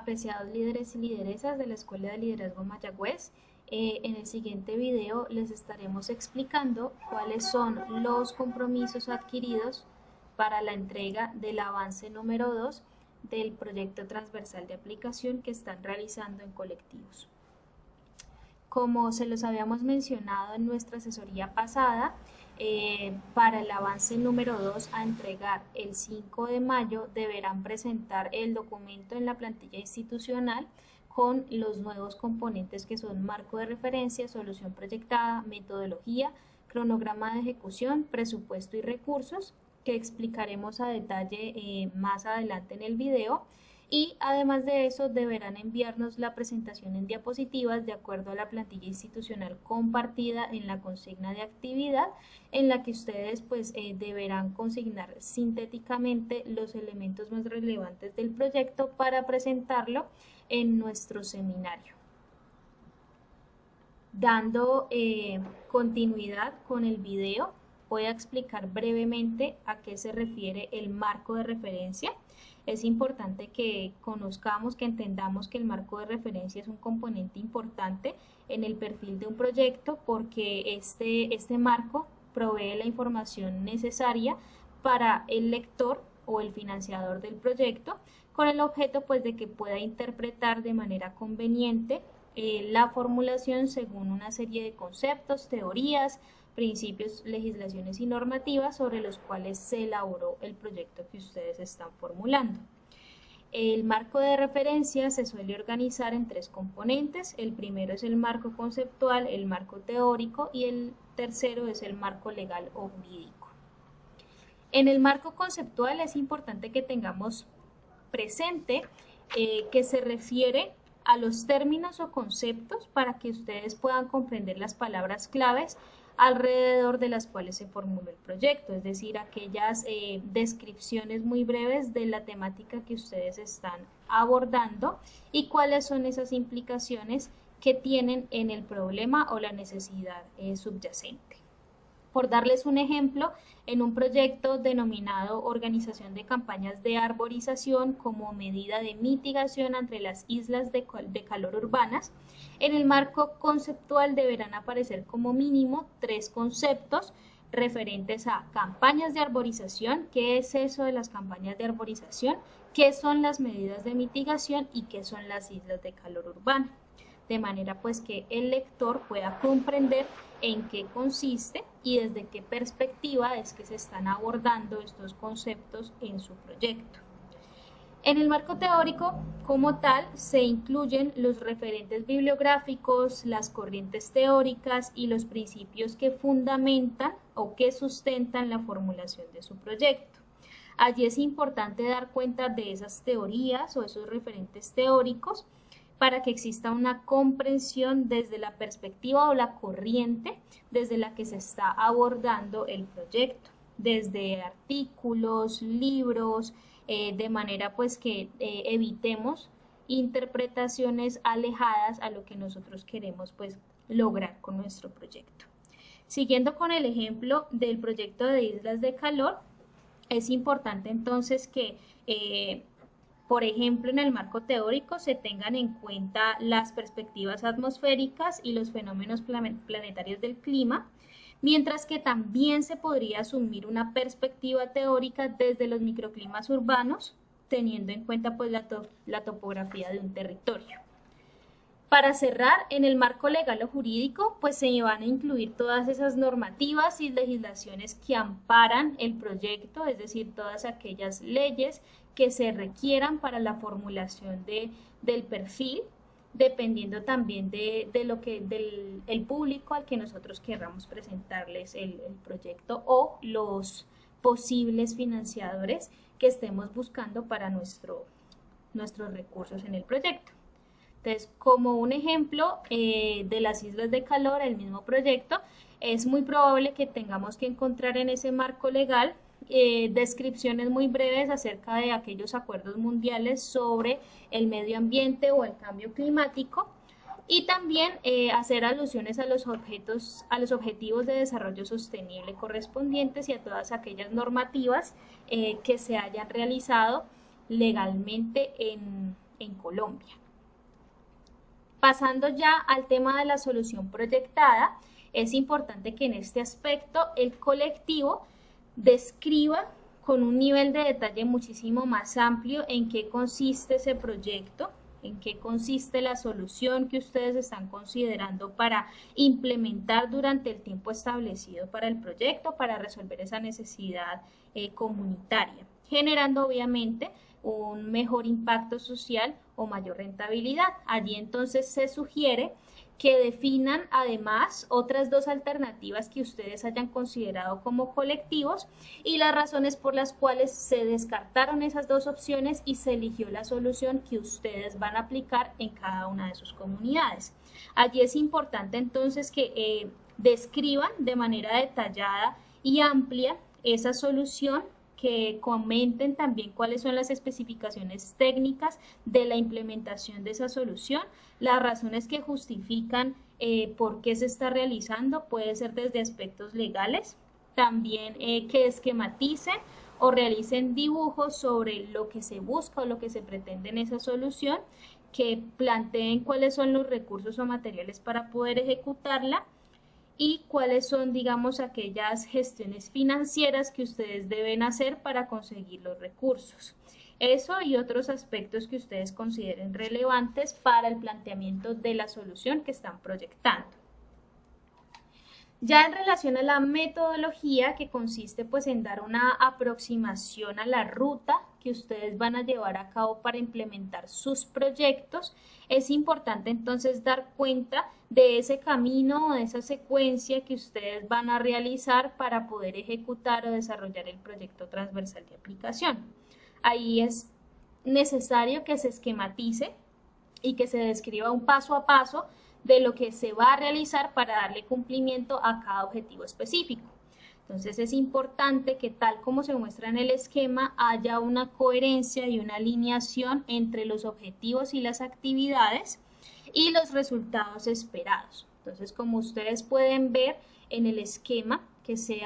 Apreciados líderes y lideresas de la Escuela de Liderazgo Mayagüez, en el siguiente video les estaremos explicando cuáles son los compromisos adquiridos para la entrega del avance número 2 del proyecto transversal de aplicación que están realizando en colectivos. Como se los habíamos mencionado en nuestra asesoría pasada, para el avance número 2 a entregar el 5 de mayo deberán presentar el documento en la plantilla institucional con los nuevos componentes que son marco de referencia, solución proyectada, metodología, cronograma de ejecución, presupuesto y recursos, que explicaremos a detalle más adelante en el video. Y además de eso deberán enviarnos la presentación en diapositivas de acuerdo a la plantilla institucional compartida en la consigna de actividad, en la que ustedes deberán consignar sintéticamente los elementos más relevantes del proyecto para presentarlo en nuestro seminario. Dando continuidad con el video, voy a explicar brevemente a qué se refiere el marco de referencia. Es importante que conozcamos, que entendamos que el marco de referencia es un componente importante en el perfil de un proyecto porque este marco provee la información necesaria para el lector o el financiador del proyecto con el objeto de que pueda interpretar de manera conveniente la formulación según una serie de conceptos, teorías, principios, legislaciones y normativas sobre los cuales se elaboró el proyecto que ustedes están formulando. El marco de referencia se suele organizar en tres componentes. El primero es el marco conceptual, el marco teórico y el tercero es el marco legal o jurídico. En el marco conceptual es importante que tengamos presente que se refiere a los términos o conceptos para que ustedes puedan comprender las palabras claves alrededor de las cuales se formuló el proyecto, es decir, aquellas descripciones muy breves de la temática que ustedes están abordando y cuáles son esas implicaciones que tienen en el problema o la necesidad subyacente. Por darles un ejemplo, en un proyecto denominado Organización de Campañas de Arborización como medida de mitigación ante las islas de calor urbanas, en el marco conceptual deberán aparecer como mínimo tres conceptos referentes a campañas de arborización, qué es eso de las campañas de arborización, qué son las medidas de mitigación y qué son las islas de calor urbana, de manera que el lector pueda comprender en qué consiste y desde qué perspectiva es que se están abordando estos conceptos en su proyecto. En el marco teórico, como tal, se incluyen los referentes bibliográficos, las corrientes teóricas y los principios que fundamentan o que sustentan la formulación de su proyecto. Allí es importante dar cuenta de esas teorías o esos referentes teóricos para que exista una comprensión desde la perspectiva o la corriente desde la que se está abordando el proyecto, desde artículos, libros, de manera que evitemos interpretaciones alejadas a lo que nosotros queremos lograr con nuestro proyecto. Siguiendo con el ejemplo del proyecto de islas de calor, es importante entonces que por ejemplo, en el marco teórico se tengan en cuenta las perspectivas atmosféricas y los fenómenos planetarios del clima, mientras que también se podría asumir una perspectiva teórica desde los microclimas urbanos, teniendo en cuenta la topografía de un territorio. Para cerrar, en el marco legal o jurídico, se van a incluir todas esas normativas y legislaciones que amparan el proyecto, es decir, todas aquellas leyes que se requieran para la formulación del perfil, dependiendo también del público al que nosotros querramos presentarles el proyecto o los posibles financiadores que estemos buscando para nuestros recursos en el proyecto. Entonces, como un ejemplo de las islas de calor, el mismo proyecto, es muy probable que tengamos que encontrar en ese marco legal descripciones muy breves acerca de aquellos acuerdos mundiales sobre el medio ambiente o el cambio climático y también hacer alusiones a los objetivos de desarrollo sostenible correspondientes y a todas aquellas normativas que se hayan realizado legalmente en Colombia. Pasando ya al tema de la solución proyectada, es importante que en este aspecto el colectivo describa con un nivel de detalle muchísimo más amplio en qué consiste ese proyecto, en qué consiste la solución que ustedes están considerando para implementar durante el tiempo establecido para el proyecto, para resolver esa necesidad comunitaria, generando obviamente un mejor impacto social o mayor rentabilidad. Allí entonces se sugiere que definan además otras dos alternativas que ustedes hayan considerado como colectivos y las razones por las cuales se descartaron esas dos opciones y se eligió la solución que ustedes van a aplicar en cada una de sus comunidades. Allí es importante entonces que describan de manera detallada y amplia esa solución, que comenten también cuáles son las especificaciones técnicas de la implementación de esa solución, las razones que justifican por qué se está realizando, puede ser desde aspectos legales, también que esquematicen o realicen dibujos sobre lo que se busca o lo que se pretende en esa solución, que planteen cuáles son los recursos o materiales para poder ejecutarla, y cuáles son, digamos, aquellas gestiones financieras que ustedes deben hacer para conseguir los recursos. Eso y otros aspectos que ustedes consideren relevantes para el planteamiento de la solución que están proyectando. Ya en relación a la metodología, que consiste pues en dar una aproximación a la ruta que ustedes van a llevar a cabo para implementar sus proyectos, es importante entonces dar cuenta de ese camino o de esa secuencia que ustedes van a realizar para poder ejecutar o desarrollar el proyecto transversal de aplicación. Ahí es necesario que se esquematice y que se describa un paso a paso de lo que se va a realizar para darle cumplimiento a cada objetivo específico. Entonces es importante que, tal como se muestra en el esquema, haya una coherencia y una alineación entre los objetivos y las actividades y los resultados esperados. Entonces, como ustedes pueden ver en el esquema que se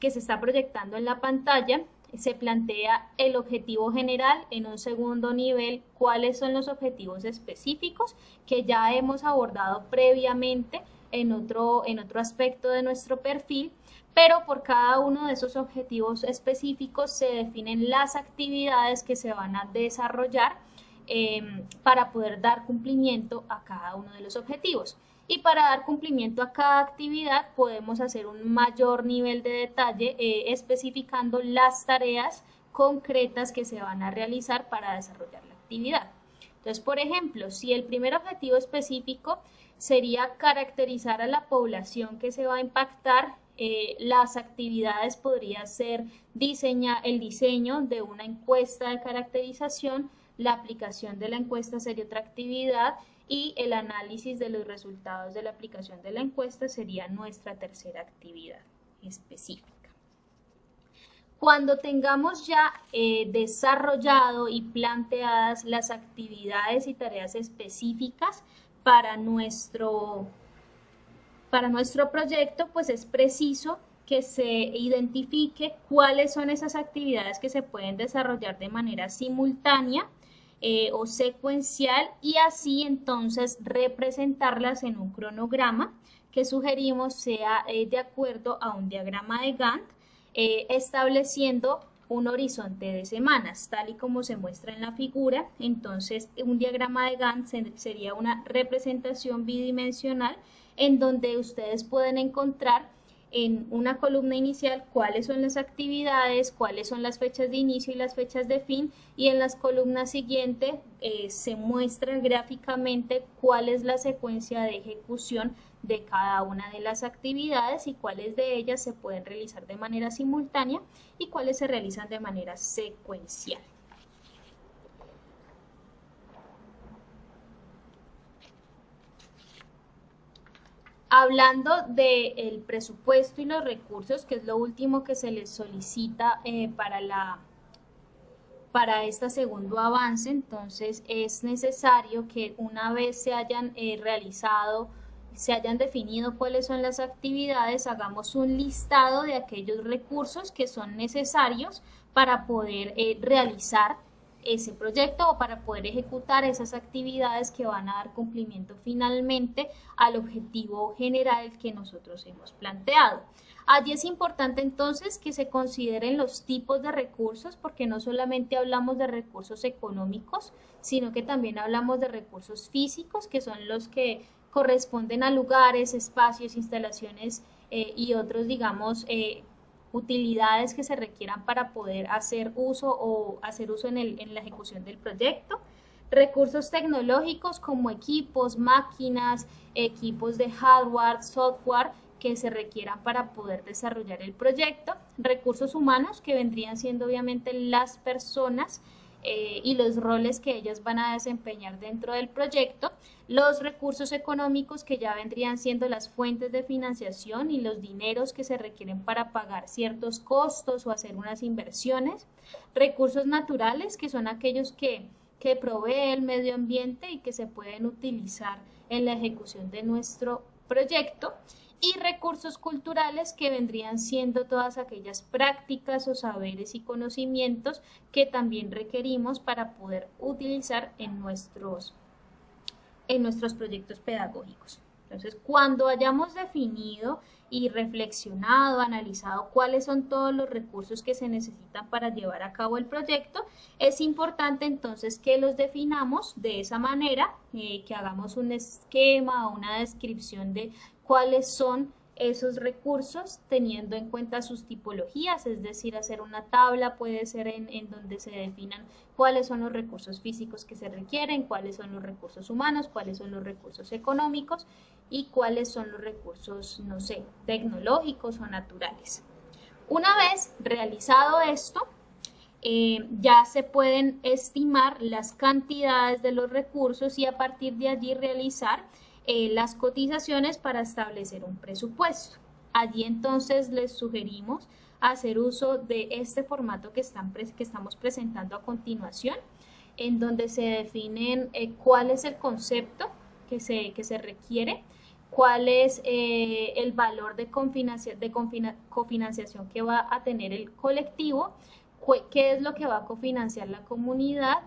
está proyectando en la pantalla, se plantea el objetivo general, en un segundo nivel cuáles son los objetivos específicos que ya hemos abordado previamente en otro aspecto de nuestro perfil, pero por cada uno de esos objetivos específicos se definen las actividades que se van a desarrollar para poder dar cumplimiento a cada uno de los objetivos. Y para dar cumplimiento a cada actividad podemos hacer un mayor nivel de detalle especificando las tareas concretas que se van a realizar para desarrollar la actividad. Entonces, por ejemplo, si el primer objetivo específico sería caracterizar a la población que se va a impactar, las actividades podría ser el diseño de una encuesta de caracterización, la aplicación de la encuesta sería otra actividad, y el análisis de los resultados de la aplicación de la encuesta sería nuestra tercera actividad específica. Cuando tengamos ya desarrollado y planteadas las actividades y tareas específicas para nuestro proyecto, pues es preciso que se identifique cuáles son esas actividades que se pueden desarrollar de manera simultánea o secuencial, y así entonces representarlas en un cronograma que sugerimos sea de acuerdo a un diagrama de Gantt, estableciendo un horizonte de semanas, tal y como se muestra en la figura. Entonces, un diagrama de Gantt sería una representación bidimensional en donde ustedes pueden encontrar en una columna inicial cuáles son las actividades, cuáles son las fechas de inicio y las fechas de fin, y en las columnas siguientes se muestra gráficamente cuál es la secuencia de ejecución de cada una de las actividades y cuáles de ellas se pueden realizar de manera simultánea y cuáles se realizan de manera secuencial. Hablando del presupuesto y los recursos, que es lo último que se les solicita para este segundo avance, entonces es necesario que una vez se hayan definido cuáles son las actividades, hagamos un listado de aquellos recursos que son necesarios para poder realizar ese proyecto o para poder ejecutar esas actividades que van a dar cumplimiento finalmente al objetivo general que nosotros hemos planteado. Allí es importante entonces que se consideren los tipos de recursos, porque no solamente hablamos de recursos económicos, sino que también hablamos de recursos físicos, que son los que corresponden a lugares, espacios, instalaciones y otros, digamos, utilidades que se requieran para poder hacer uso en la ejecución del proyecto. Recursos tecnológicos como equipos, máquinas, equipos de hardware, software, que se requieran para poder desarrollar el proyecto, recursos humanos que vendrían siendo obviamente las personas y los roles que ellas van a desempeñar dentro del proyecto, los recursos económicos que ya vendrían siendo las fuentes de financiación y los dineros que se requieren para pagar ciertos costos o hacer unas inversiones, recursos naturales que son aquellos que provee el medio ambiente y que se pueden utilizar en la ejecución de nuestro proyecto, y recursos culturales que vendrían siendo todas aquellas prácticas o saberes y conocimientos que también requerimos para poder utilizar en nuestros proyectos pedagógicos. Entonces, cuando hayamos definido y reflexionado, analizado cuáles son todos los recursos que se necesitan para llevar a cabo el proyecto, es importante entonces que los definamos de esa manera, que hagamos un esquema o una descripción de cuáles son esos recursos teniendo en cuenta sus tipologías, es decir, hacer una tabla puede ser en donde se definan cuáles son los recursos físicos que se requieren, cuáles son los recursos humanos, cuáles son los recursos económicos y cuáles son los recursos, no sé, tecnológicos o naturales. Una vez realizado esto, ya se pueden estimar las cantidades de los recursos y a partir de allí realizar las cotizaciones para establecer un presupuesto. Allí entonces les sugerimos hacer uso de este formato que estamos presentando a continuación, en donde se definen cuál es el concepto que se requiere, cuál es el valor de cofinanciación que va a tener el colectivo, qué es lo que va a cofinanciar la comunidad,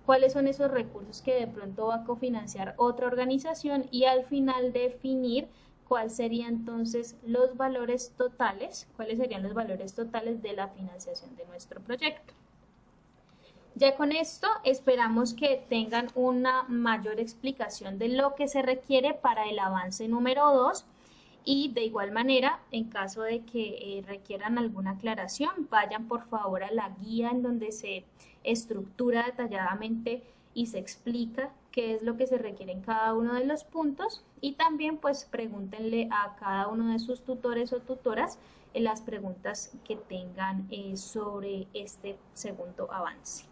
cuáles son esos recursos que de pronto va a cofinanciar otra organización y al final definir cuáles serían entonces los valores totales, cuáles serían los valores totales de la financiación de nuestro proyecto. Ya con esto esperamos que tengan una mayor explicación de lo que se requiere para el avance número 2 y de igual manera, en caso de que requieran alguna aclaración, vayan por favor a la guía en donde se estructura detalladamente y se explica qué es lo que se requiere en cada uno de los puntos y también pues pregúntenle a cada uno de sus tutores o tutoras las preguntas que tengan sobre este segundo avance.